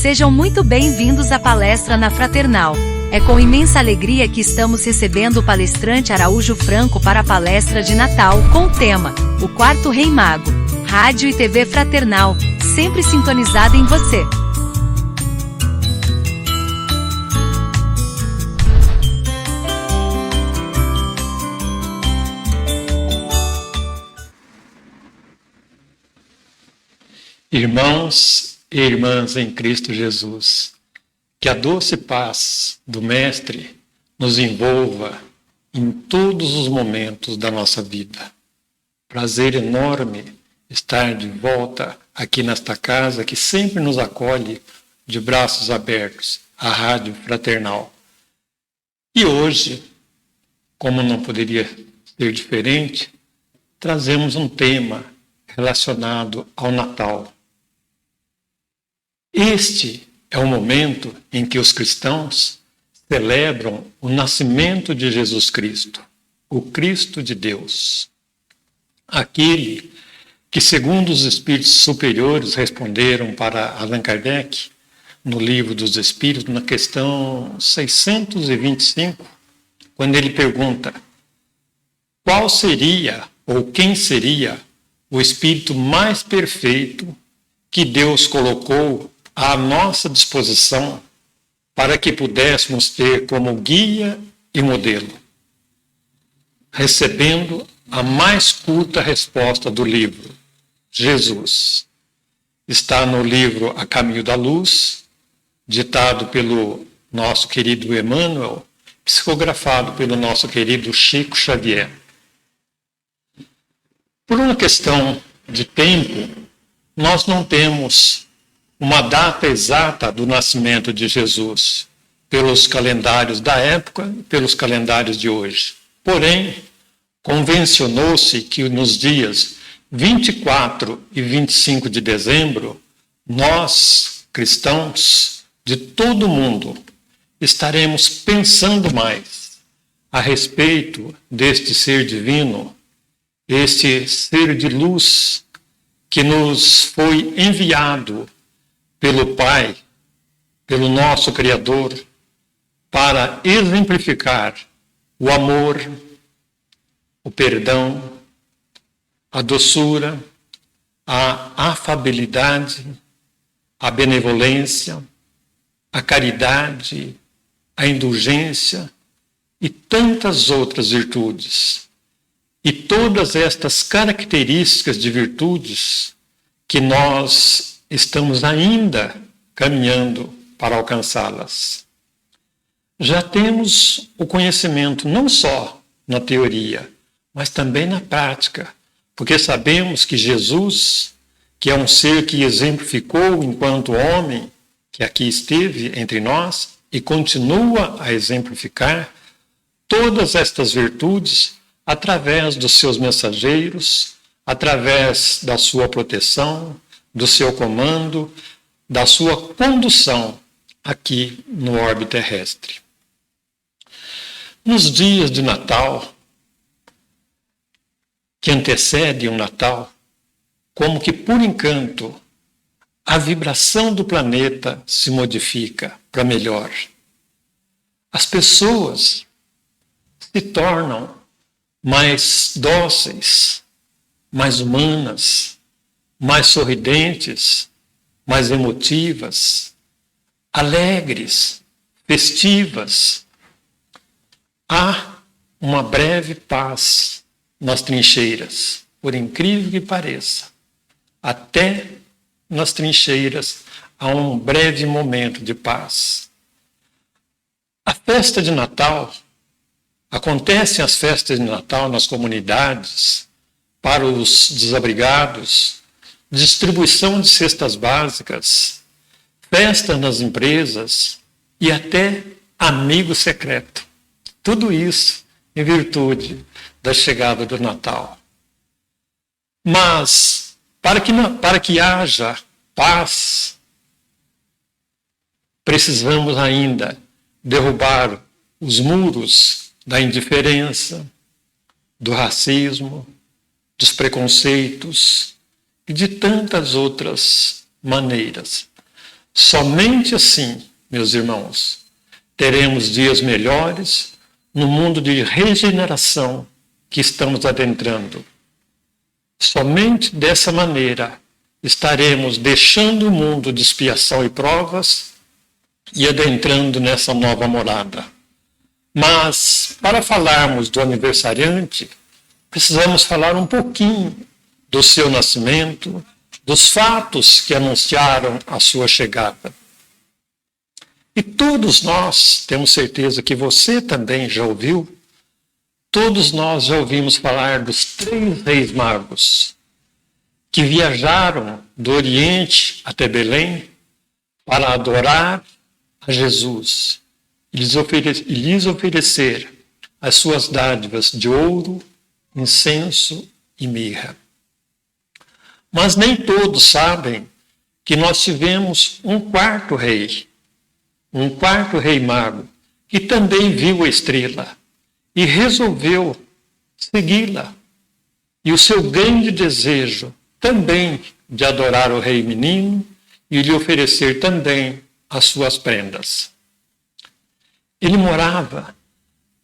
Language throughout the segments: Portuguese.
Sejam muito bem-vindos à palestra na Fraternal. É com imensa alegria que estamos recebendo o palestrante Araújo Franco para a palestra de Natal com o tema O Quarto Rei Mago. Rádio e TV Fraternal, sempre sintonizada em você. Irmãos e irmãs em Cristo Jesus, que a doce paz do Mestre nos envolva em todos os momentos da nossa vida. Prazer enorme estar de volta aqui nesta casa que sempre nos acolhe de braços abertos, a Rádio Fraternal. E hoje, como não poderia ser diferente, trazemos um tema relacionado ao Natal. Este é o momento em que os cristãos celebram o nascimento de Jesus Cristo, o Cristo de Deus. Aquele que, segundo os espíritos superiores, responderam para Allan Kardec, no Livro dos Espíritos, na questão 625, quando ele pergunta qual seria ou quem seria o espírito mais perfeito que Deus colocou à nossa disposição para que pudéssemos ter como guia e modelo. Recebendo a mais curta resposta do livro, Jesus. Está no livro A Caminho da Luz, ditado pelo nosso querido Emmanuel, psicografado pelo nosso querido Chico Xavier. Por uma questão de tempo, nós não temos uma data exata do nascimento de Jesus, pelos calendários da época e pelos calendários de hoje. Porém, convencionou-se que nos dias 24 e 25 de dezembro, nós, cristãos de todo o mundo, estaremos pensando mais a respeito deste ser divino, este ser de luz que nos foi enviado pelo Pai, pelo nosso Criador, para exemplificar o amor, o perdão, a doçura, a afabilidade, a benevolência, a caridade, a indulgência e tantas outras virtudes. E todas estas características de virtudes que nós estamos ainda caminhando para alcançá-las. Já temos o conhecimento não só na teoria, mas também na prática, porque sabemos que Jesus, que é um ser que exemplificou enquanto homem, que aqui esteve entre nós e continua a exemplificar todas estas virtudes através dos seus mensageiros, através da sua proteção, do seu comando, da sua condução aqui no orbe terrestre. Nos dias de Natal, que antecedem o Natal, como que por encanto, a vibração do planeta se modifica para melhor. As pessoas se tornam mais dóceis, mais humanas, mais sorridentes, mais emotivas, alegres, festivas. Há uma breve paz nas trincheiras, por incrível que pareça. Até nas trincheiras há um breve momento de paz. A festa de Natal, acontecem as festas de Natal nas comunidades, para os desabrigados, distribuição de cestas básicas, festa nas empresas e até amigo secreto. Tudo isso em virtude da chegada do Natal. Mas, para que haja paz, precisamos ainda derrubar os muros da indiferença, do racismo, dos preconceitos e de tantas outras maneiras. Somente assim, meus irmãos, teremos dias melhores no mundo de regeneração que estamos adentrando. Somente dessa maneira estaremos deixando o mundo de expiação e provas e adentrando nessa nova morada. Mas, para falarmos do aniversariante, precisamos falar um pouquinho do seu nascimento, dos fatos que anunciaram a sua chegada. E todos nós, temos certeza que você também já ouviu, todos nós já ouvimos falar dos 3 reis magos que viajaram do Oriente até Belém para adorar a Jesus e lhes oferecer as suas dádivas de ouro, incenso e mirra. Mas nem todos sabem que nós tivemos um quarto rei mago, que também viu a estrela e resolveu segui-la. E o seu grande desejo também de adorar o rei menino e lhe oferecer também as suas prendas. Ele morava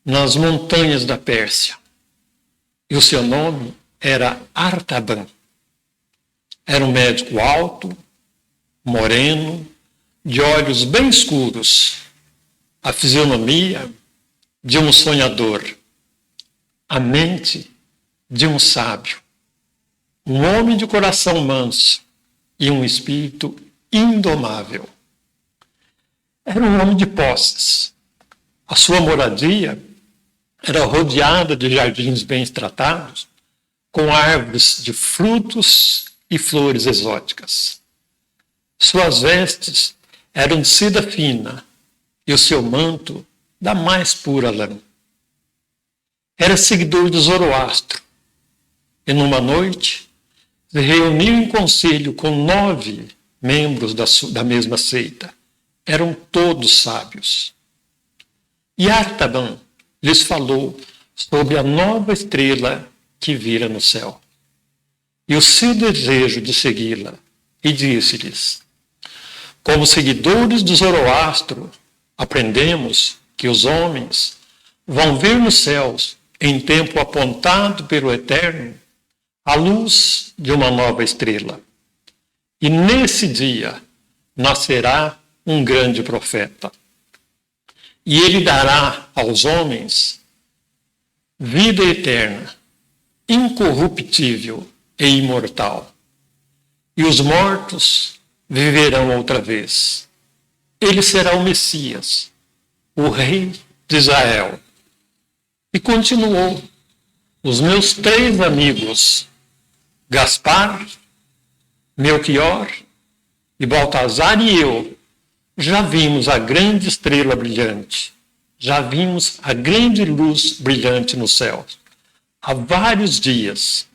nas montanhas da Pérsia e o seu nome era Artaban. Era um médico alto, moreno, de olhos bem escuros, a fisionomia de um sonhador, a mente de um sábio, um homem de coração manso e um espírito indomável. Era um homem de posses. A sua moradia era rodeada de jardins bem tratados, com árvores de frutos e flores exóticas. Suas vestes eram de seda fina e o seu manto da mais pura lã. Era seguidor de Zoroastro e numa noite se reuniu em conselho com 9 membros da mesma seita. Eram todos sábios. E Artaban lhes falou sobre a nova estrela que vira no céu e o seu desejo de segui-la, e disse-lhes: como seguidores de Zoroastro, aprendemos que os homens vão ver nos céus, em tempo apontado pelo Eterno, a luz de uma nova estrela. E nesse dia nascerá um grande profeta. E ele dará aos homens vida eterna, incorruptível e imortal. E os mortos viverão outra vez. Ele será o Messias, o Rei de Israel. E continuou: os meus 3 amigos, Gaspar, Melquior e Baltazar e eu, já vimos a grande estrela brilhante, já vimos a grande luz brilhante no céu, há vários dias.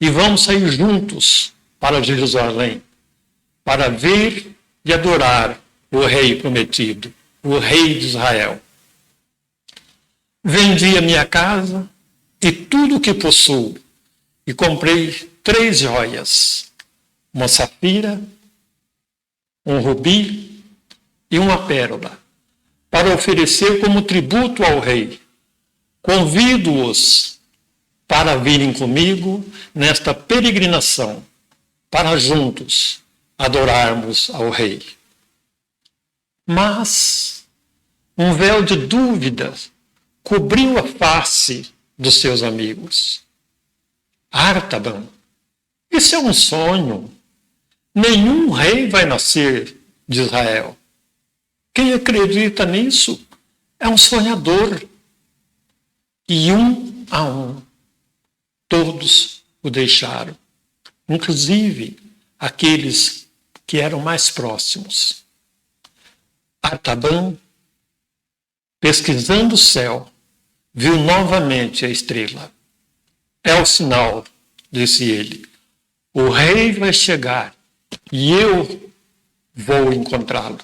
E vamos sair juntos para Jerusalém, para ver e adorar o Rei prometido, o Rei de Israel. Vendi a minha casa e tudo o que possuo, e comprei 3 joias, uma safira, um rubi e uma pérola, para oferecer como tributo ao rei. Convido-os para virem comigo nesta peregrinação, para juntos adorarmos ao rei. Mas um véu de dúvidas cobriu a face dos seus amigos. Artaban, isso é um sonho. Nenhum rei vai nascer de Israel. Quem acredita nisso é um sonhador. E um a um, todos o deixaram, inclusive aqueles que eram mais próximos. Artaban, pesquisando o céu, viu novamente a estrela. É o sinal, disse ele. O rei vai chegar e eu vou encontrá-lo.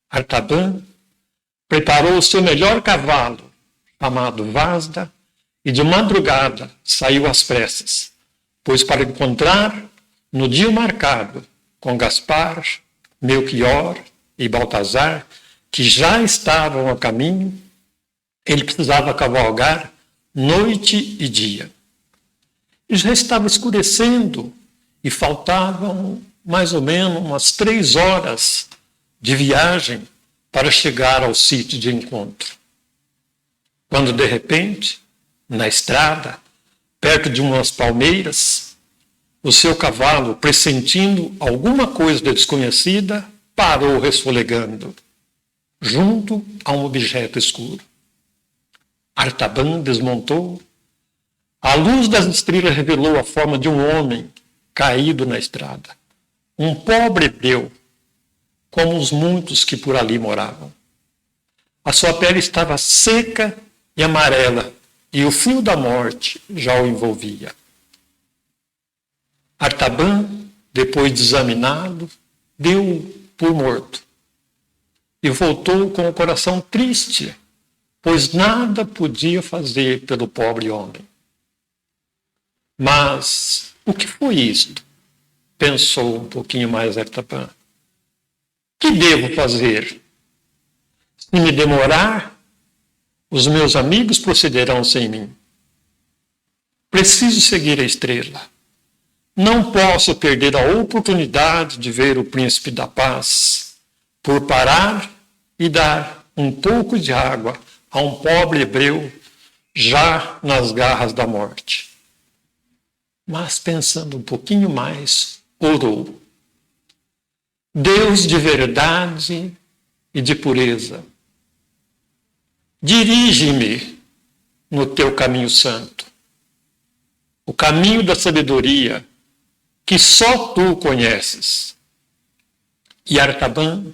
Artaban preparou o seu melhor cavalo, chamado Vasda, e de madrugada saiu às pressas, pois para encontrar no dia marcado com Gaspar, Melquior e Baltazar, que já estavam a caminho, ele precisava cavalgar noite e dia. E já estava escurecendo e faltavam mais ou menos umas 3 horas de viagem para chegar ao sítio de encontro. Quando, de repente, na estrada, perto de umas palmeiras, o seu cavalo, pressentindo alguma coisa desconhecida, parou resfolegando, junto a um objeto escuro. Artaban desmontou. A luz das estrelas revelou a forma de um homem caído na estrada. Um pobre hebreu, como os muitos que por ali moravam. A sua pele estava seca e amarela, e o frio da morte já o envolvia. Artaban, depois de examiná-lo, deu-o por morto e voltou com o coração triste, pois nada podia fazer pelo pobre homem. Mas o que foi isto? Pensou um pouquinho mais Artaban. Que devo fazer? Se me demorar, os meus amigos procederão sem mim. Preciso seguir a estrela. Não posso perder a oportunidade de ver o príncipe da paz por parar e dar um pouco de água a um pobre hebreu já nas garras da morte. Mas, pensando um pouquinho mais, orou. Deus de verdade e de pureza, dirige-me no teu caminho santo, o caminho da sabedoria que só tu conheces. E Artaban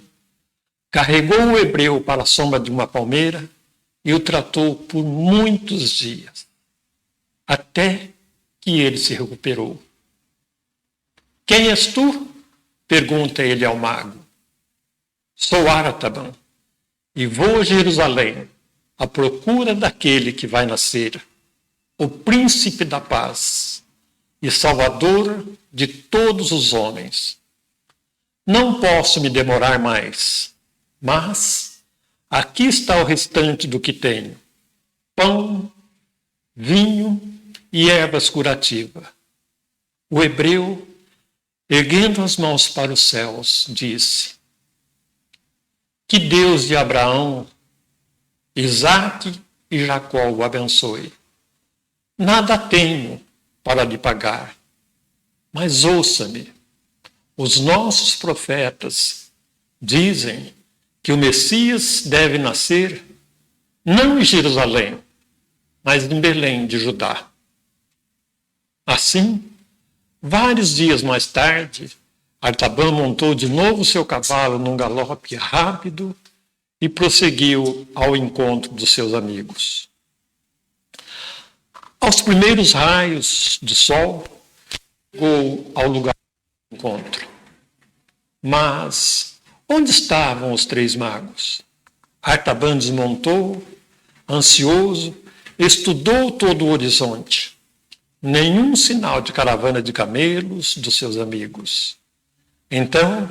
carregou o hebreu para a sombra de uma palmeira e o tratou por muitos dias, até que ele se recuperou. Quem és tu? Pergunta ele ao mago. Sou Artaban e vou a Jerusalém à procura daquele que vai nascer, o príncipe da paz e salvador de todos os homens. Não posso me demorar mais, mas aqui está o restante do que tenho: pão, vinho e ervas curativas. O hebreu, erguendo as mãos para os céus, disse: que Deus de Abraão, Isaque e Jacó o abençoe. Nada tenho para lhe pagar, mas ouça-me. Os nossos profetas dizem que o Messias deve nascer não em Jerusalém, mas em Belém de Judá. Assim, vários dias mais tarde, Artaban montou de novo seu cavalo num galope rápido e prosseguiu ao encontro dos seus amigos. Aos primeiros raios de sol, chegou ao lugar do encontro. Mas onde estavam os 3 magos? Artaban desmontou, ansioso, estudou todo o horizonte. Nenhum sinal de caravana de camelos dos seus amigos. Então,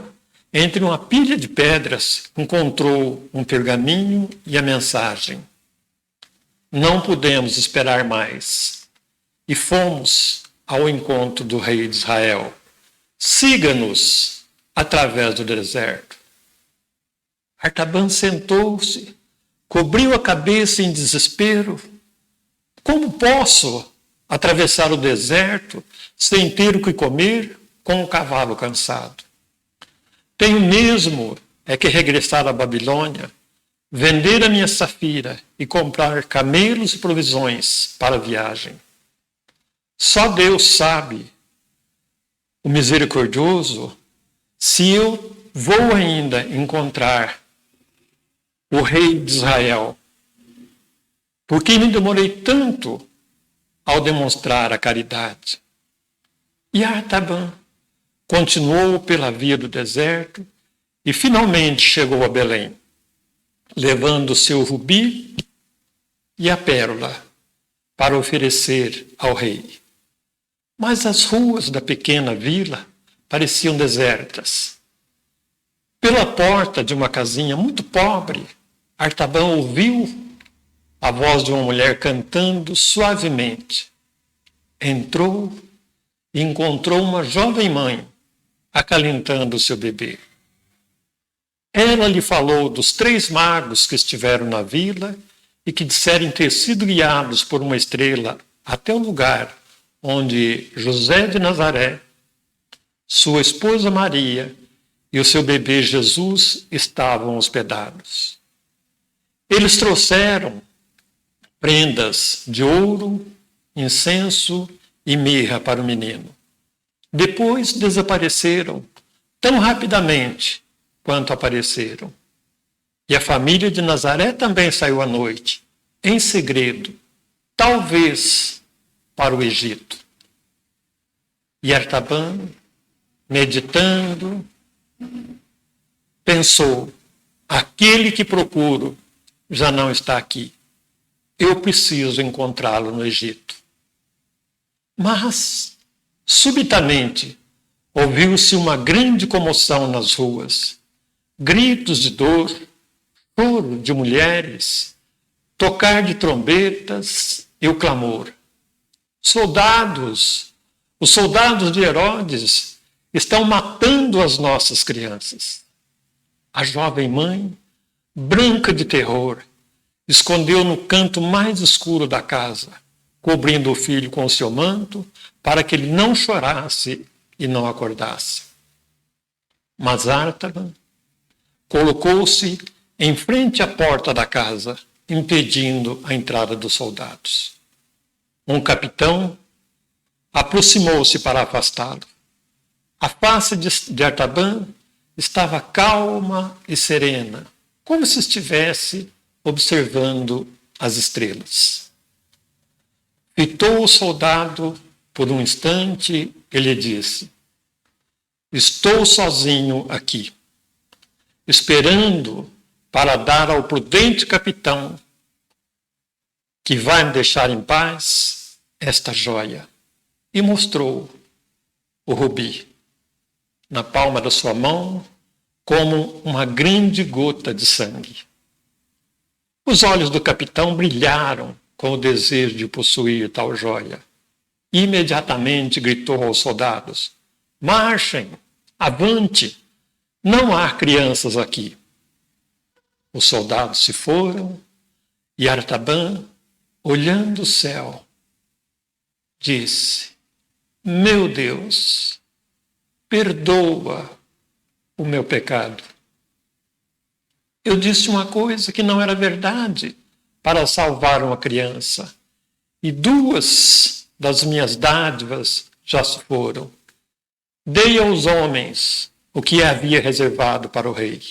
entre uma pilha de pedras, encontrou um pergaminho e a mensagem: não podemos esperar mais. E fomos ao encontro do rei de Israel. Siga-nos através do deserto. Artaban sentou-se, cobriu a cabeça em desespero. Como posso atravessar o deserto sem ter o que comer, com o cavalo cansado? Tenho mesmo que regressar à Babilônia, vender a minha safira e comprar camelos e provisões para a viagem. Só Deus sabe, o misericordioso, se eu vou ainda encontrar o rei de Israel. Por que me demorei tanto ao demonstrar a caridade? E Artaban continuou pela via do deserto e finalmente chegou a Belém, levando o seu rubi e a pérola para oferecer ao rei. Mas as ruas da pequena vila pareciam desertas. Pela porta de uma casinha muito pobre, Artaban ouviu a voz de uma mulher cantando suavemente. Entrou e encontrou uma jovem mãe acalentando o seu bebê. Ela lhe falou dos 3 magos que estiveram na vila e que disseram ter sido guiados por uma estrela até o lugar onde José de Nazaré, sua esposa Maria e o seu bebê Jesus estavam hospedados. Eles trouxeram prendas de ouro, incenso e mirra para o menino. Depois desapareceram tão rapidamente quanto apareceram. E a família de Nazaré também saiu à noite, em segredo, talvez para o Egito. E Artaban, meditando, pensou: aquele que procuro já não está aqui. Eu preciso encontrá-lo no Egito. Mas, subitamente, ouviu-se uma grande comoção nas ruas. Gritos de dor, choro de mulheres, tocar de trombetas e o clamor. Os soldados de Herodes estão matando as nossas crianças. A jovem mãe, branca de terror, escondeu no canto mais escuro da casa, cobrindo o filho com o seu manto, para que ele não chorasse e não acordasse. Mas Artaban colocou-se em frente à porta da casa, impedindo a entrada dos soldados. Um capitão aproximou-se para afastá-lo. A face de Artaban estava calma e serena, como se estivesse observando as estrelas. Fitou o soldado por um instante e lhe disse: estou sozinho aqui, esperando para dar ao prudente capitão que vai me deixar em paz esta joia. E mostrou o rubi na palma da sua mão como uma grande gota de sangue. Os olhos do capitão brilharam com o desejo de possuir tal joia. Imediatamente gritou aos soldados: marchem, avante, não há crianças aqui. Os soldados se foram e Artaban, olhando o céu, disse: meu Deus, perdoa o meu pecado. Eu disse uma coisa que não era verdade para salvar uma criança, e 2 das minhas dádivas já se foram. Dei aos homens o que havia reservado para o rei.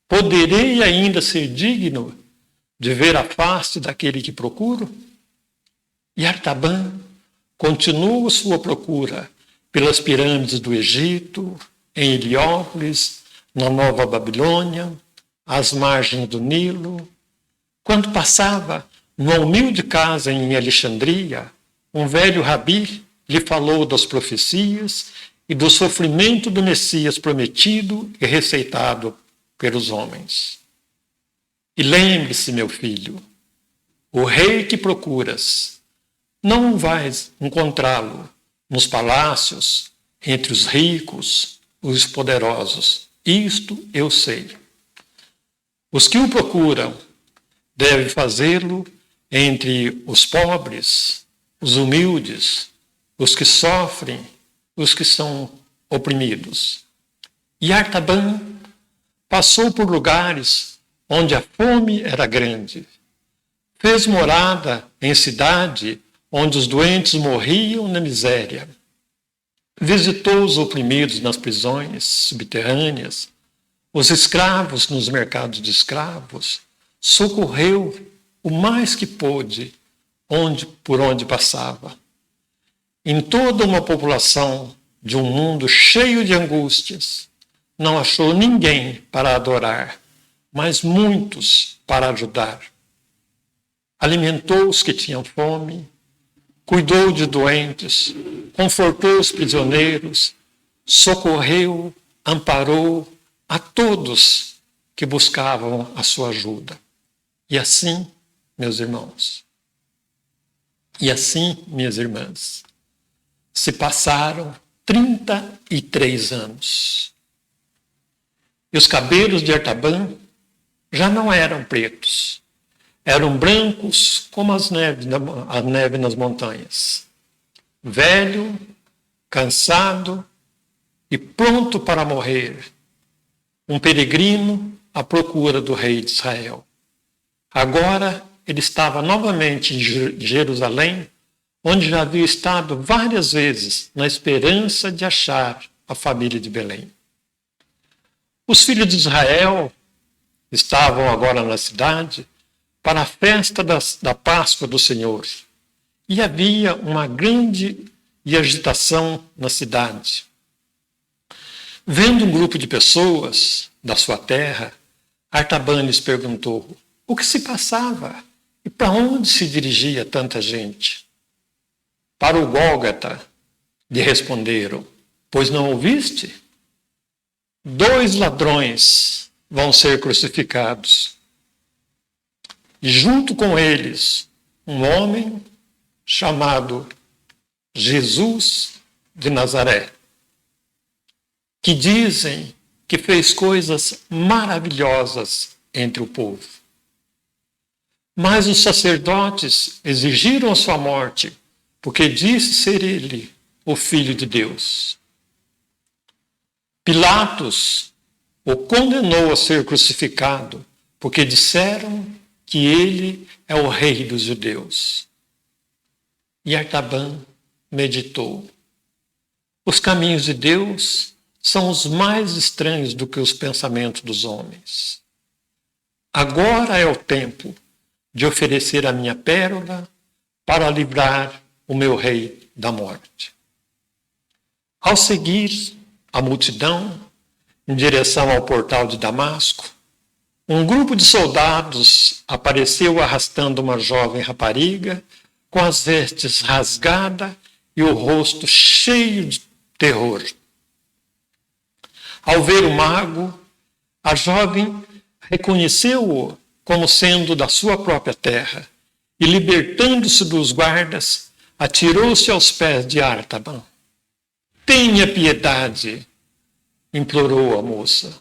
Poderei ainda ser digno de ver a face daquele que procuro? E Artaban continuou sua procura pelas pirâmides do Egito, em Heliópolis, na Nova Babilônia, às margens do Nilo. Quando passava numa humilde casa em Alexandria, um velho rabi lhe falou das profecias e do sofrimento do Messias prometido e receitado pelos homens. E lembre-se, meu filho, o rei que procuras, não vais encontrá-lo nos palácios, entre os ricos, os poderosos. Isto eu sei. Os que o procuram devem fazê-lo entre os pobres, os humildes, os que sofrem, os que são oprimidos. E Artaban passou por lugares onde a fome era grande. Fez morada em cidade onde os doentes morriam na miséria. Visitou os oprimidos nas prisões subterrâneas, os escravos nos mercados de escravos, socorreu o mais que pôde por onde passava. Em toda uma população de um mundo cheio de angústias, não achou ninguém para adorar, mas muitos para ajudar. Alimentou os que tinham fome, cuidou de doentes, confortou os prisioneiros, socorreu, amparou a todos que buscavam a sua ajuda. E assim, meus irmãos, e assim, minhas irmãs, se passaram 33 anos. E os cabelos de Artaban já não eram pretos, eram brancos como a neve nas montanhas. Velho, cansado e pronto para morrer, um peregrino à procura do rei de Israel. Agora ele estava novamente em Jerusalém, onde já havia estado várias vezes na esperança de achar a família de Belém. Os filhos de Israel estavam agora na cidade para a festa da Páscoa do Senhor. E havia uma grande agitação na cidade. Vendo um grupo de pessoas da sua terra, Artaban lhes perguntou o que se passava e para onde se dirigia tanta gente. Para o Gólgota, lhe responderam, pois não ouviste? 2 ladrões vão ser crucificados. E junto com eles, um homem chamado Jesus de Nazaré, que dizem que fez coisas maravilhosas entre o povo. Mas os sacerdotes exigiram a sua morte, porque disse ser ele o Filho de Deus. Pilatos o condenou a ser crucificado, porque disseram que ele é o rei dos judeus. E Artaban meditou. Os caminhos de Deus são os mais estranhos do que os pensamentos dos homens. Agora é o tempo de oferecer a minha pérola para livrar o meu rei da morte. Ao seguir a multidão em direção ao portal de Damasco, um grupo de soldados apareceu arrastando uma jovem rapariga com as vestes rasgadas e o rosto cheio de terror. Ao ver o mago, a jovem reconheceu-o como sendo da sua própria terra e, libertando-se dos guardas, atirou-se aos pés de Artaban. Tenha piedade, implorou a moça.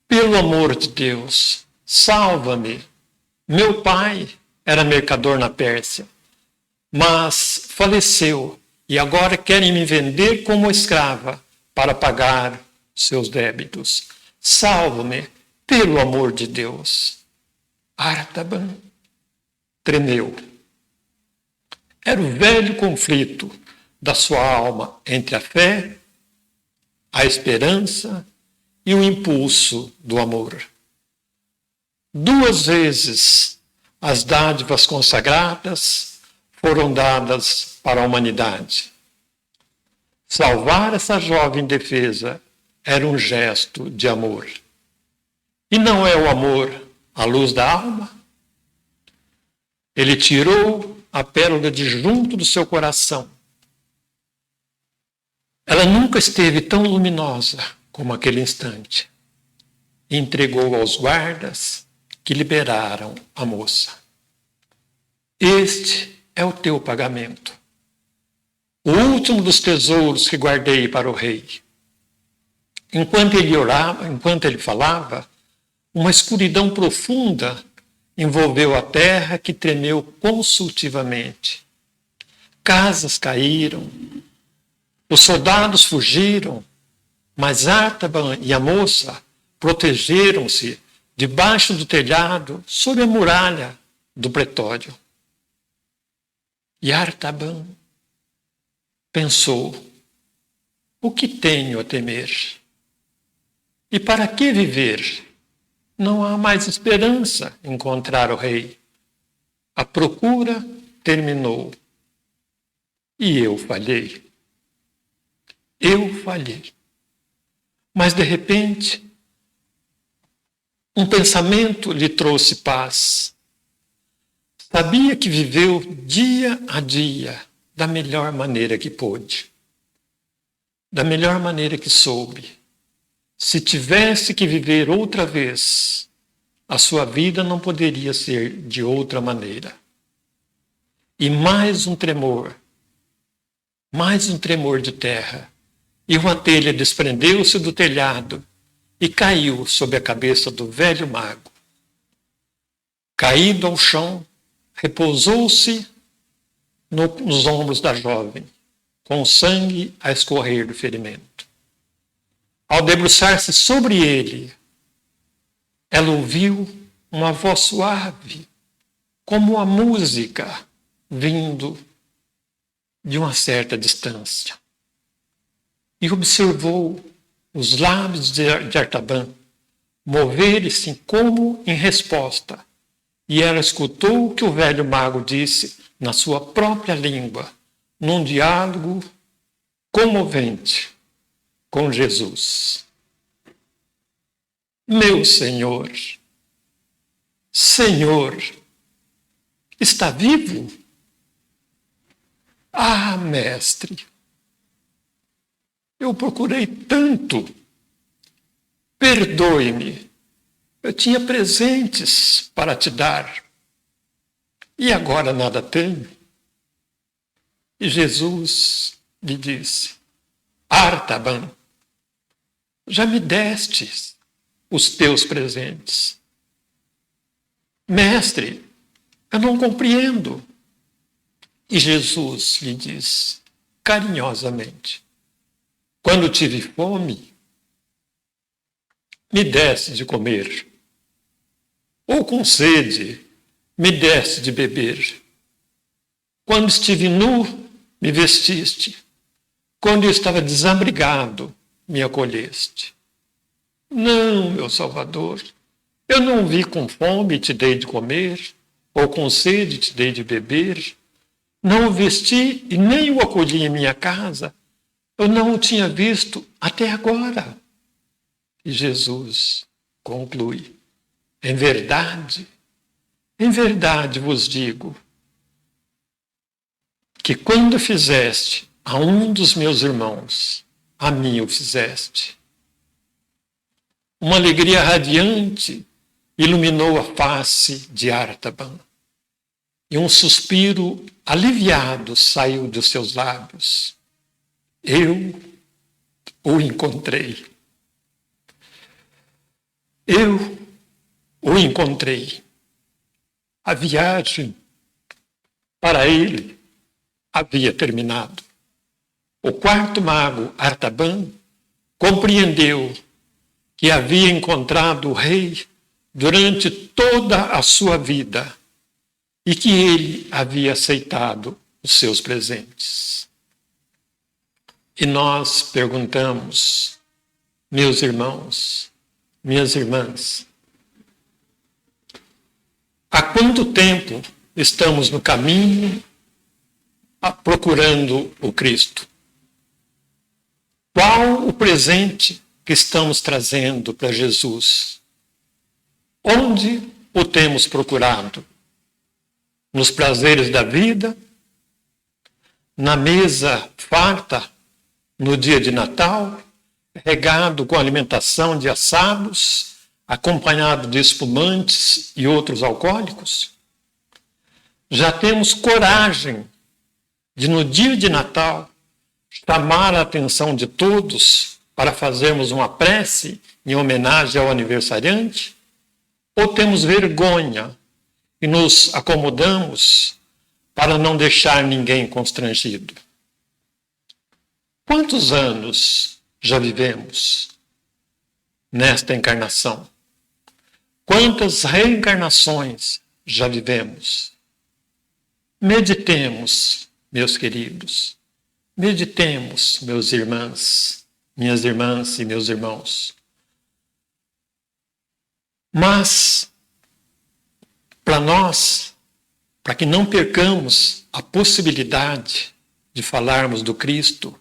Pelo amor de Deus, salva-me. Meu pai era mercador na Pérsia, mas faleceu e agora querem me vender como escrava para pagar seus débitos. Salva-me, pelo amor de Deus. Artaban tremeu. Era o velho conflito da sua alma entre a fé, a esperança e o impulso do amor. 2 vezes as dádivas consagradas foram dadas para a humanidade. Salvar essa jovem indefesa era um gesto de amor. E não é o amor a luz da alma? Ele tirou a pérola de junto do seu coração. Ela nunca esteve tão luminosa como aquele instante. E entregou aos guardas que liberaram a moça. Este é o teu pagamento. O último dos tesouros que guardei para o rei. Enquanto ele orava, enquanto ele falava, uma escuridão profunda envolveu a terra que tremeu convulsivamente. Casas caíram, os soldados fugiram, mas Artaban e a moça protegeram-se debaixo do telhado, sob a muralha do pretório. E Artaban pensou, o que tenho a temer? E para que viver? Não há mais esperança em encontrar o rei. A procura terminou. E eu falhei. Eu falhei. Mas, de repente, um pensamento lhe trouxe paz. Sabia que viveu dia a dia da melhor maneira que pôde. Da melhor maneira que soube. se tivesse que viver outra vez, a sua vida não poderia ser de outra maneira. E mais um tremor de terra. E uma telha desprendeu-se do telhado e caiu sobre a cabeça do velho mago. Caído ao chão, repousou-se nos ombros da jovem, com o sangue a escorrer do ferimento. Ao debruçar-se sobre ele, ela ouviu uma voz suave, como a música vindo de uma certa distância. E observou os lábios de Artaban moverem-se como em resposta. E ela escutou o que o velho mago disse na sua própria língua, num diálogo comovente com Jesus. Meu Senhor, Senhor, está vivo? Ah, mestre, eu procurei tanto. Perdoe-me, eu tinha presentes para te dar e agora nada tenho. E Jesus lhe disse: Artaban, já me destes os teus presentes. Mestre, eu não compreendo. E Jesus lhe disse carinhosamente: quando tive fome, me deste de comer, ou com sede, me deste de beber. Quando estive nu, me vestiste. Quando eu estava desabrigado, me acolheste. Não, meu Salvador, eu não vi com fome e te dei de comer, ou com sede te dei de beber. Não o vesti e nem o acolhi em minha casa. Eu não o tinha visto até agora. E Jesus conclui: em verdade vos digo, que quando fizeste a um dos meus irmãos, a mim o fizeste. Uma alegria radiante iluminou a face de Artaban, e um suspiro aliviado saiu dos seus lábios. Eu o encontrei. Eu o encontrei. A viagem para ele havia terminado. O quarto mago, Artaban, compreendeu que havia encontrado o rei durante toda a sua vida e que ele havia aceitado os seus presentes. E nós perguntamos, meus irmãos, minhas irmãs, há quanto tempo estamos no caminho procurando o Cristo? Qual o presente que estamos trazendo para Jesus? Onde o temos procurado? Nos prazeres da vida? Na mesa farta no dia de Natal? Regado com alimentação de assados, acompanhado de espumantes e outros alcoólicos? Já temos coragem de, no dia de Natal, chamar a atenção de todos para fazermos uma prece em homenagem ao aniversariante? Ou temos vergonha e nos acomodamos para não deixar ninguém constrangido? Quantos anos já vivemos nesta encarnação? Quantas reencarnações já vivemos? Meditemos, meus queridos. Meditemos, meus irmãs, minhas irmãs e meus irmãos. Mas, para nós, para que não percamos a possibilidade de falarmos do Cristo,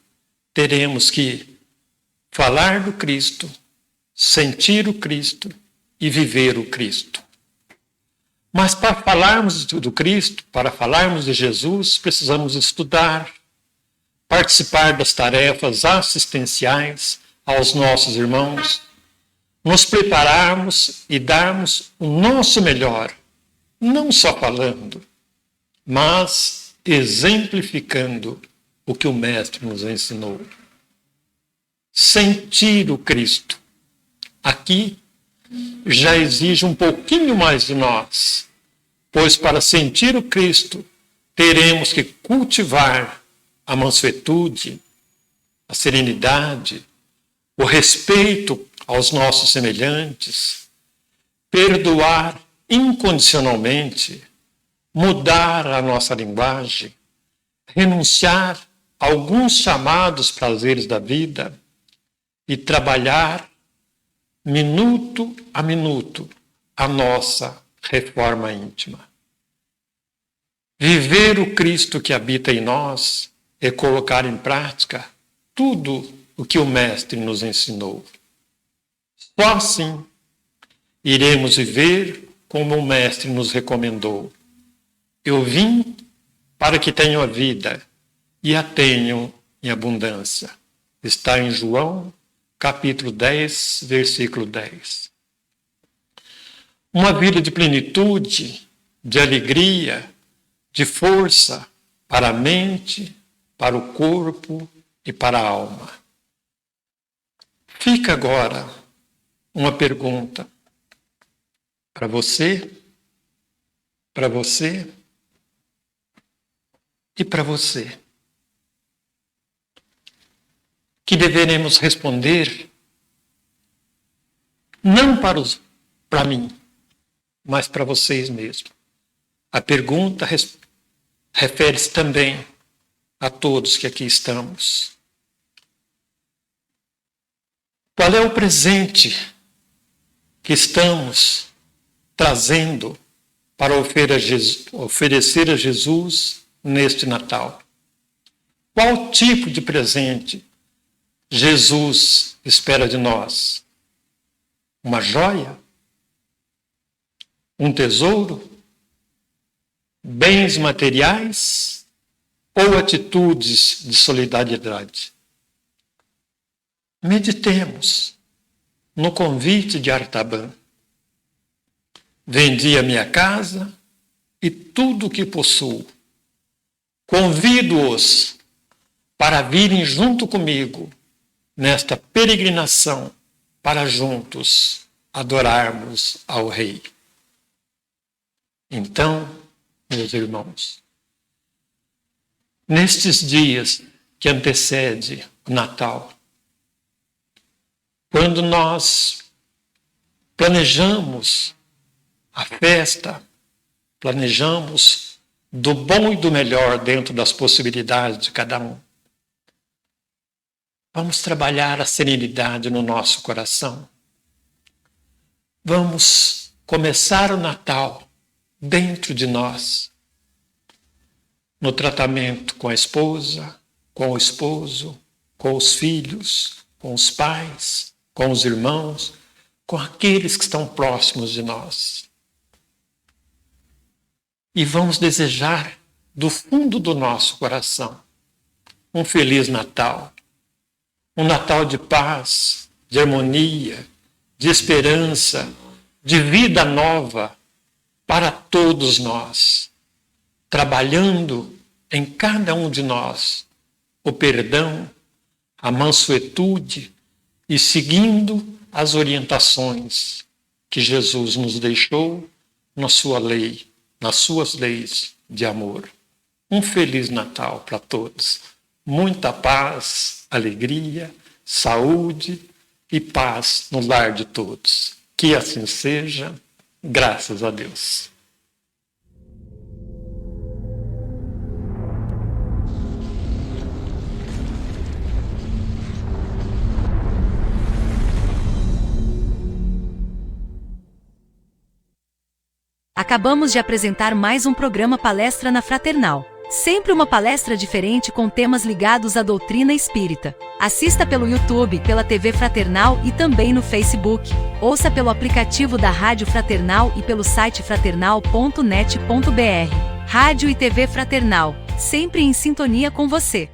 teremos que falar do Cristo, sentir o Cristo e viver o Cristo. Mas para falarmos do Cristo, para falarmos de Jesus, precisamos estudar, participar das tarefas assistenciais aos nossos irmãos nos prepararmos e darmos o nosso melhor, não só falando, mas exemplificando o que o Mestre nos ensinou. Sentir o Cristo. Aqui já exige um pouquinho mais de nós, pois para sentir o Cristo, teremos que cultivar a mansuetude, a serenidade, o respeito aos nossos semelhantes, perdoar incondicionalmente, mudar a nossa linguagem, renunciar a alguns chamados prazeres da vida e trabalhar minuto a minuto a nossa reforma íntima. Viver o Cristo que habita em nós é colocar em prática tudo o que o Mestre nos ensinou. Só assim iremos viver como o Mestre nos recomendou. Eu vim para que tenham a vida e a tenham em abundância. Está em João, capítulo 10, versículo 10. Uma vida de plenitude, de alegria, de força para a mente, para o corpo e para a alma. Fica agora uma pergunta para você e para você, que deveremos responder não para mim, mas para vocês mesmos. A pergunta refere-se também a todos que aqui estamos. Qual é o presente que estamos trazendo para oferecer a Jesus neste Natal? Qual tipo de presente Jesus espera de nós? Uma joia? Um tesouro? Bens materiais? Ou atitudes de solidariedade? Meditemos no convite de Artaban. Vendi a minha casa e tudo o que possuo. Convido-os para virem junto comigo nesta peregrinação para juntos adorarmos ao Rei. Então, meus irmãos, nestes dias que antecede o Natal, quando nós planejamos a festa, planejamos do bom e do melhor dentro das possibilidades de cada um, vamos trabalhar a serenidade no nosso coração. Vamos começar o Natal dentro de nós, no tratamento com a esposa, com o esposo, com os filhos, com os pais, com os irmãos, com aqueles que estão próximos de nós. E vamos desejar do fundo do nosso coração um Feliz Natal. Um Natal de paz, de harmonia, de esperança, de vida nova para todos nós, trabalhando em cada um de nós o perdão, a mansuetude e seguindo as orientações que Jesus nos deixou na sua lei, nas suas leis de amor. Um Feliz Natal para todos. Muita paz, alegria, saúde e paz no lar de todos. Que assim seja, graças a Deus. Acabamos de apresentar mais um programa Palestra na Fraternal. Sempre uma palestra diferente com temas ligados à doutrina espírita. Assista pelo YouTube, pela TV Fraternal e também no Facebook. Ouça pelo aplicativo da Rádio Fraternal e pelo site fraternal.net.br. Rádio e TV Fraternal, sempre em sintonia com você.